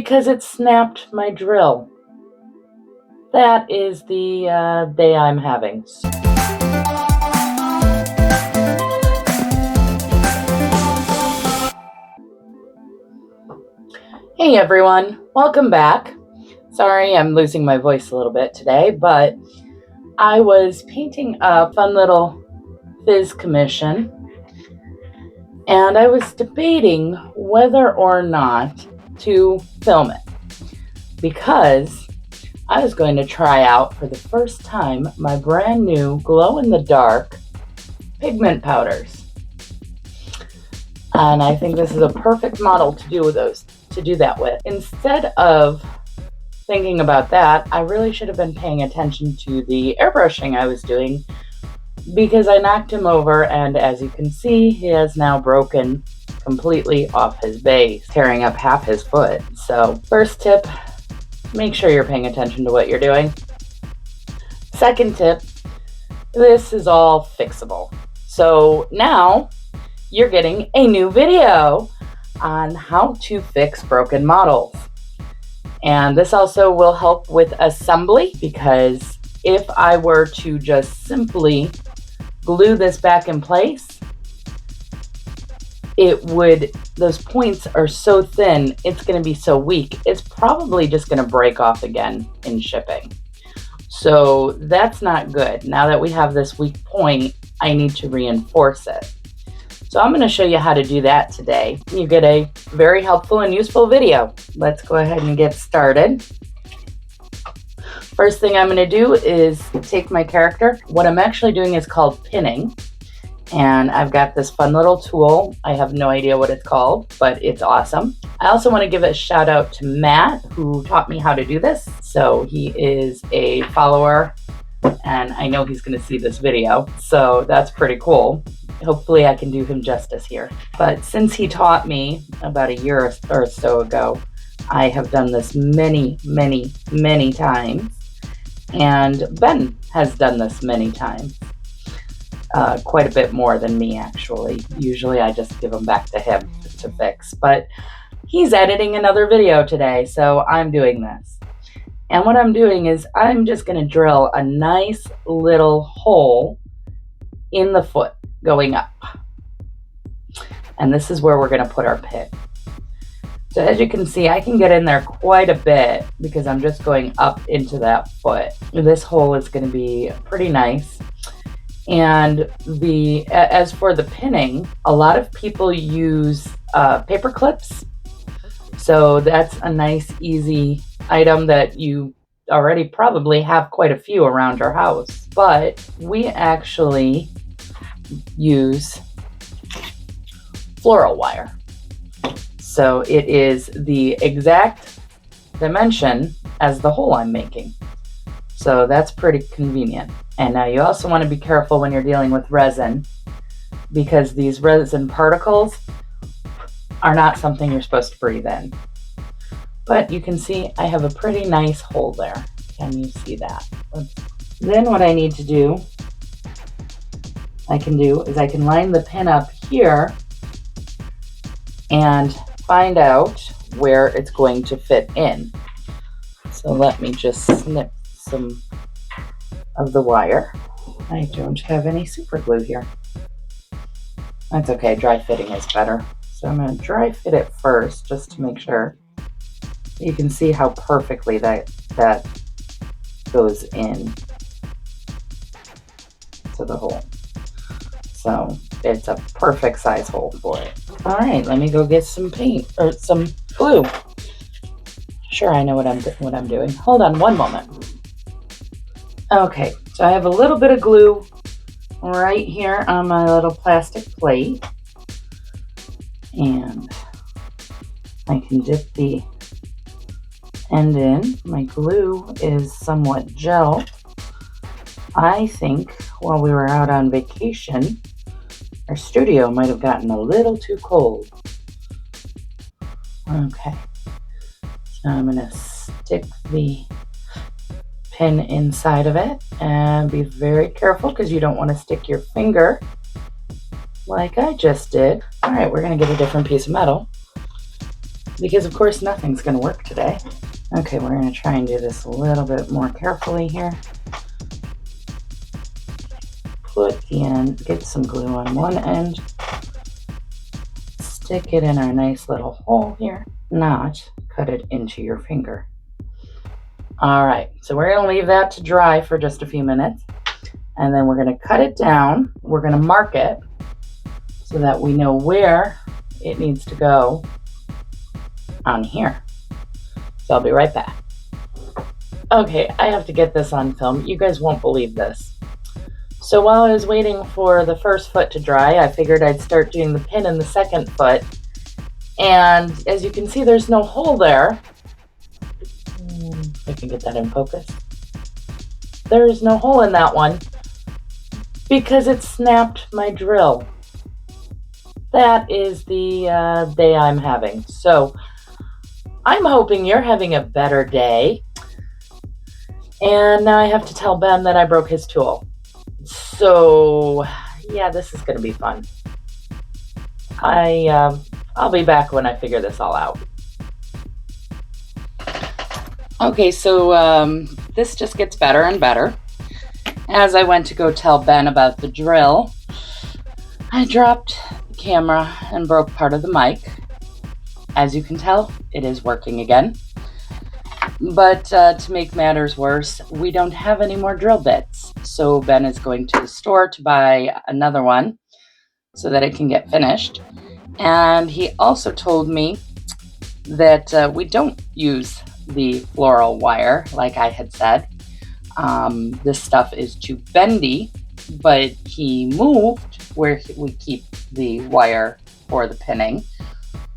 Because it snapped my drill. That is the day I'm having. Hey everyone, welcome back. Sorry I'm losing my voice a little bit today, but I was painting a fun little fizz commission and I was debating whether or not to film it because I was going to try out for the first time my brand new glow-in-the-dark pigment powders. And I think this is a perfect model to do that with. Instead of thinking about that, I really should have been paying attention to the airbrushing I was doing because I knocked him over, and as you can see, he has now broken completely off his base, tearing up half his foot. So first tip, make sure you're paying attention to what you're doing. Second tip, this is all fixable. So now you're getting a new video on how to fix broken models. And this also will help with assembly, because if I were to just simply glue this back in place, those points are so thin, it's going to be so weak, it's probably just going to break off again in shipping. So that's not good. Now that we have this weak point, I need to reinforce it. So I'm going to show you how to do that today. You get a very helpful and useful video. Let's go ahead and get started. First thing I'm going to do is take my character. What I'm actually doing is called pinning. And I've got this fun little tool. I have no idea what it's called, but it's awesome. I also want to give a shout out to Matt, who taught me how to do this. So he is a follower, and I know he's going to see this video. So that's pretty cool. Hopefully I can do him justice here. But since he taught me about a year or so ago, I have done this many, many, many times. And Ben has done this many times. Quite a bit more than me, actually. Usually I just give them back to him to fix. But he's editing another video today, so I'm doing this. And what I'm doing is I'm just going to drill a nice little hole in the foot going up. And this is where we're going to put our pin. So as you can see, I can get in there quite a bit because I'm just going up into that foot. This hole is going to be pretty nice. And as for the pinning, a lot of people use paper clips. So that's a nice, easy item that you already probably have quite a few around your house. But we actually use floral wire. So it is the exact dimension as the hole I'm making. So that's pretty convenient. And now you also want to be careful when you're dealing with resin, because these resin particles are not something you're supposed to breathe in. But you can see I have a pretty nice hole there. Can you see that? Then what I need to do, I can line the pin up here and find out where it's going to fit in. So let me just snip some of the wire. I don't have any super glue here. That's okay, dry fitting is better. So I'm going to dry fit it first just to make sure. You can see how perfectly that goes in to the hole. So it's a perfect size hole for it. All right, let me go get some paint or some glue. Sure, I know what I'm doing. Hold on one moment. Okay, so I have a little bit of glue right here on my little plastic plate. And I can dip the end in. My glue is somewhat gel. I think while we were out on vacation, our studio might have gotten a little too cold. Okay, so I'm going to stick the pin inside of it and be very careful because you don't want to stick your finger like I just did. All right, we're going to get a different piece of metal. because of course nothing's going to work today. Okay, we're going to try and do this a little bit more carefully here. Put the end, get some glue on one end, stick it in our nice little hole here, not cut it into your finger. All right, so we're going to leave that to dry for just a few minutes, and then we're going to cut it down. We're going to mark it so that we know where it needs to go on here. So I'll be right back. Okay, I have to get this on film. You guys won't believe this. So while I was waiting for the first foot to dry, I figured I'd start doing the pin in the second foot. And as you can see, there's no hole there. If I can get that in focus. There's no hole in that one because it snapped my drill. That is the day I'm having. So I'm hoping you're having a better day. And now I have to tell Ben that I broke his tool. So yeah, this is going to be fun. I'll be back when I figure this all out. Okay, so this just gets better and better. As I went to go tell Ben about the drill, I dropped the camera and broke part of the mic. As you can tell, it is working again. But to make matters worse, we don't have any more drill bits. So Ben is going to the store to buy another one so that it can get finished. And he also told me that we don't use the floral wire like I had said. This stuff is too bendy, but he moved where we keep the wire for the pinning.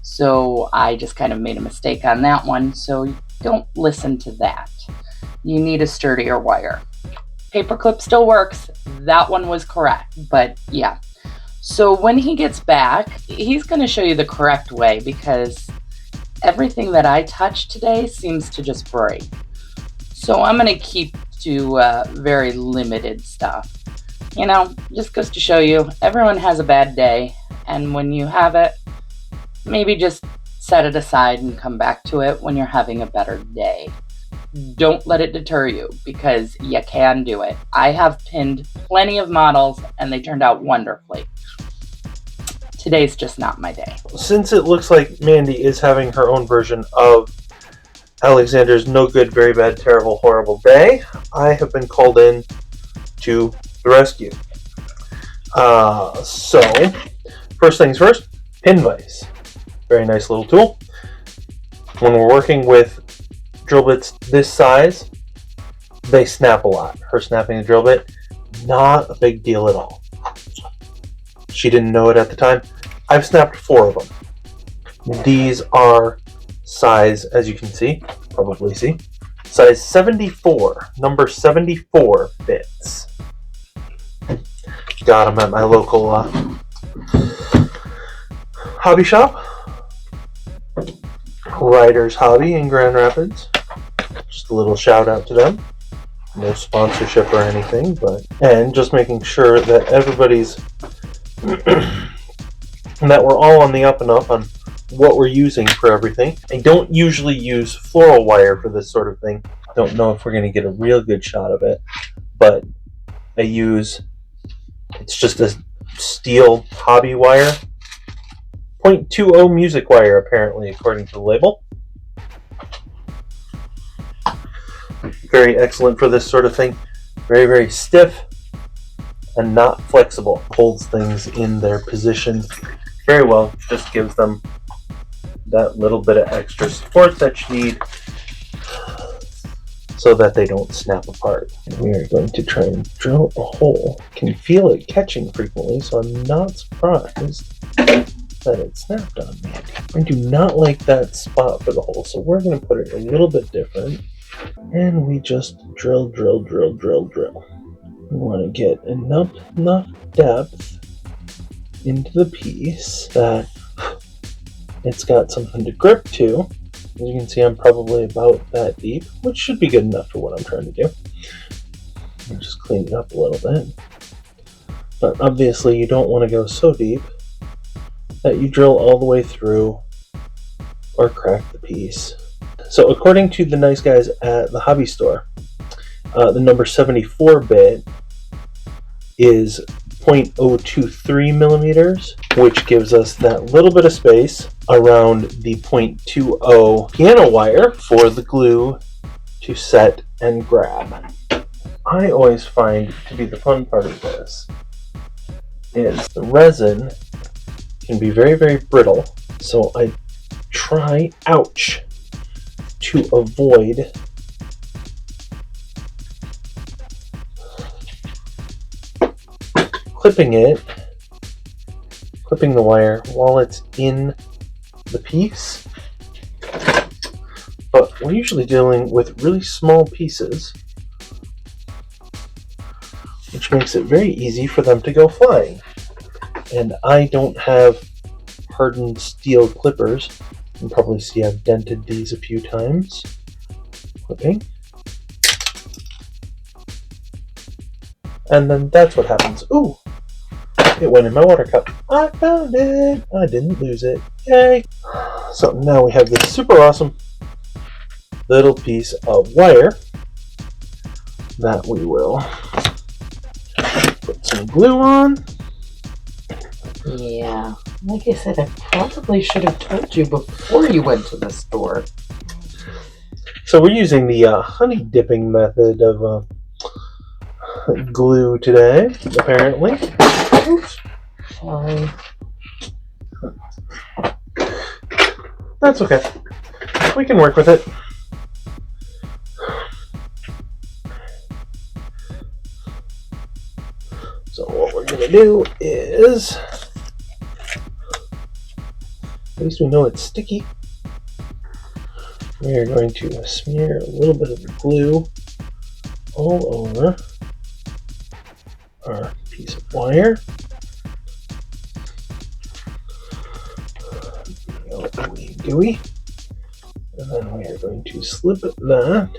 So I just kind of made a mistake on that one. So don't listen to that. You need a sturdier wire. Paperclip still works. That one was correct, but yeah. So when he gets back, he's going to show you the correct way because everything that I touch today seems to just break. So I'm going to keep to very limited stuff. You know, just goes to show you everyone has a bad day, and when you have it, maybe just set it aside and come back to it when you're having a better day. Don't let it deter you because you can do it. I have pinned plenty of models and they turned out wonderfully. Today's just not my day. Since it looks like Mandy is having her own version of Alexander's no good, very bad, terrible, horrible day, I have been called in to the rescue. So, first things first, pin vise. Very nice little tool. When we're working with drill bits this size, they snap a lot. Her snapping the drill bit, not a big deal at all. She didn't know it at the time. I've snapped 4 of them. These are size, as you can see, probably see, size 74, number 74 bits. Got them at my local hobby shop, Riders Hobby in Grand Rapids. Just a little shout out to them. No sponsorship or anything, and just making sure that everybody's that we're all on the up and up on what we're using for everything. I don't usually use floral wire for this sort of thing. Don't know if we're going to get a real good shot of it, but it's just a steel hobby wire. 0.20 music wire, apparently, according to the label. Very excellent for this sort of thing. Very, very stiff and not flexible. Holds things in their position very well. Just gives them that little bit of extra support that you need so that they don't snap apart. We are going to try and drill a hole. Can feel it catching frequently, so I'm not surprised that it snapped on me. I do not like that spot for the hole, so we're going to put it a little bit different. And we just drill. We want to get enough depth into the piece that it's got something to grip to. As you can see, I'm probably about that deep, which should be good enough for what I'm trying to do. I'll just clean it up a little bit. But obviously you don't want to go so deep that you drill all the way through or crack the piece. So according to the nice guys at the hobby store, the number 74-bit is 0.023 millimeters, which gives us that little bit of space around the 0.20 piano wire for the glue to set and grab. I always find to be the fun part of this is the resin can be very, very brittle, so I try, to avoid clipping the wire while it's in the piece. But we're usually dealing with really small pieces, which makes it very easy for them to go flying. And I don't have hardened steel clippers. You can probably see I've dented these a few times. Clipping. And then that's what happens. Ooh! It went in my water cup. I found it! I didn't lose it. Yay! So now we have this super awesome little piece of wire that we will put some glue on. Yeah, like I said, I probably should have told you before you went to the store. So we're using the honey dipping method of glue today, apparently. Oops. Sorry. That's okay. We can work with it. So what we're going to do is, at least we know it's sticky. We are going to smear a little bit of the glue all over our piece of wire. Gooey, gooey. And then we are going to slip that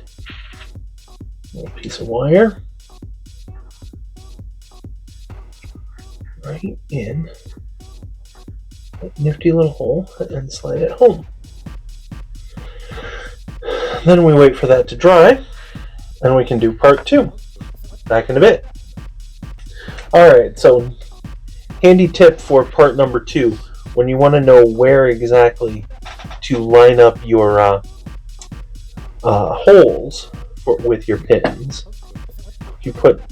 little piece of wire right in that nifty little hole and slide it home. Then we wait for that to dry, and we can do part 2. Back in a bit. Alright, so handy tip for part number 2. When you want to know where exactly to line up your holes with your pins, you put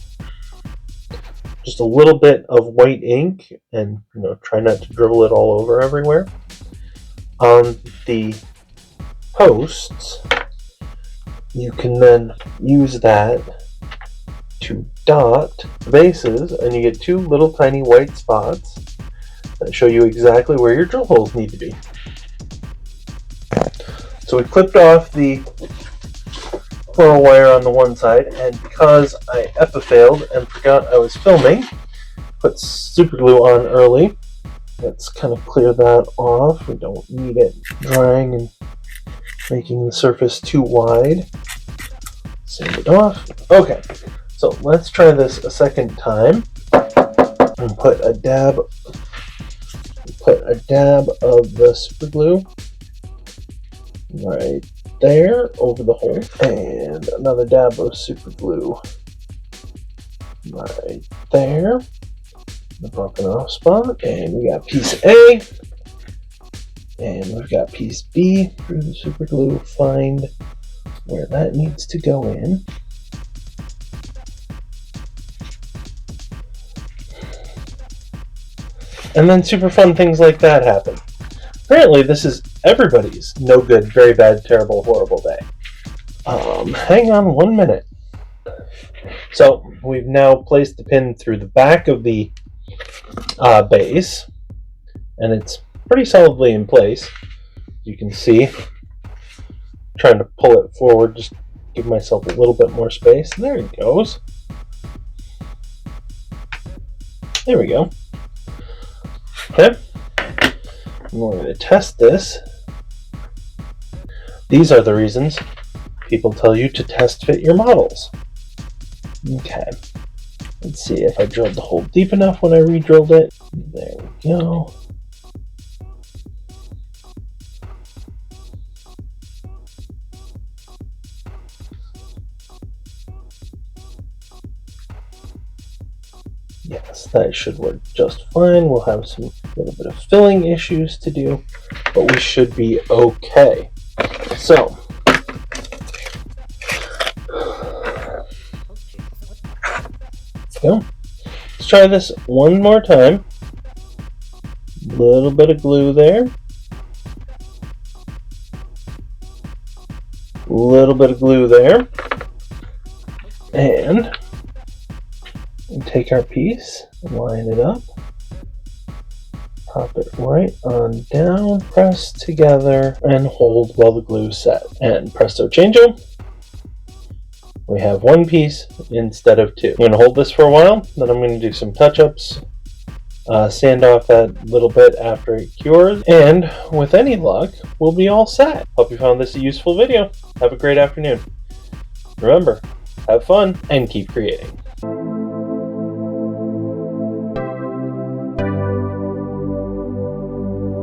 just a little bit of white ink, and try not to dribble it all over everywhere, on the posts. You can then use that to dot the bases, and you get 2 little tiny white spots that show you exactly where your drill holes need to be. So we clipped off the coral wire on the one side, and because I epifailed and forgot I was filming, put super glue on early. Let's kind of clear that off. We don't need it drying and making the surface too wide. Sand it off. Okay, so let's try this a second time and put a dab of the super glue right there over the hole, and another dab of super glue right there, the broken off spot. And we got piece A, and we've got piece B. Through the super glue, find where that needs to go in. And then super fun things like that happen. Apparently this is everybody's no good, very bad, terrible, horrible day. Hang on 1 minute. So we've now placed the pin through the back of the base, and it's pretty solidly in place. You can see, trying to pull it forward, just give myself a little bit more space. There it goes. There we go. Okay. And we're going to test this. These are the reasons people tell you to test fit your models. Okay. Let's see if I drilled the hole deep enough when I re-drilled it. There we go. Yes, that should work just fine. We'll have some little bit of filling issues to do, but we should be okay. So, go. Let's try this one more time. Little bit of glue there. Little bit of glue there. And we take our piece, line it up, pop it right on down, press together, and hold while the glue's set. And presto changeo, we have one piece instead of two. I'm going to hold this for a while, then I'm going to do some touch-ups, sand off that little bit after it cures, and with any luck, we'll be all set. Hope you found this a useful video. Have a great afternoon. Remember, have fun and keep creating.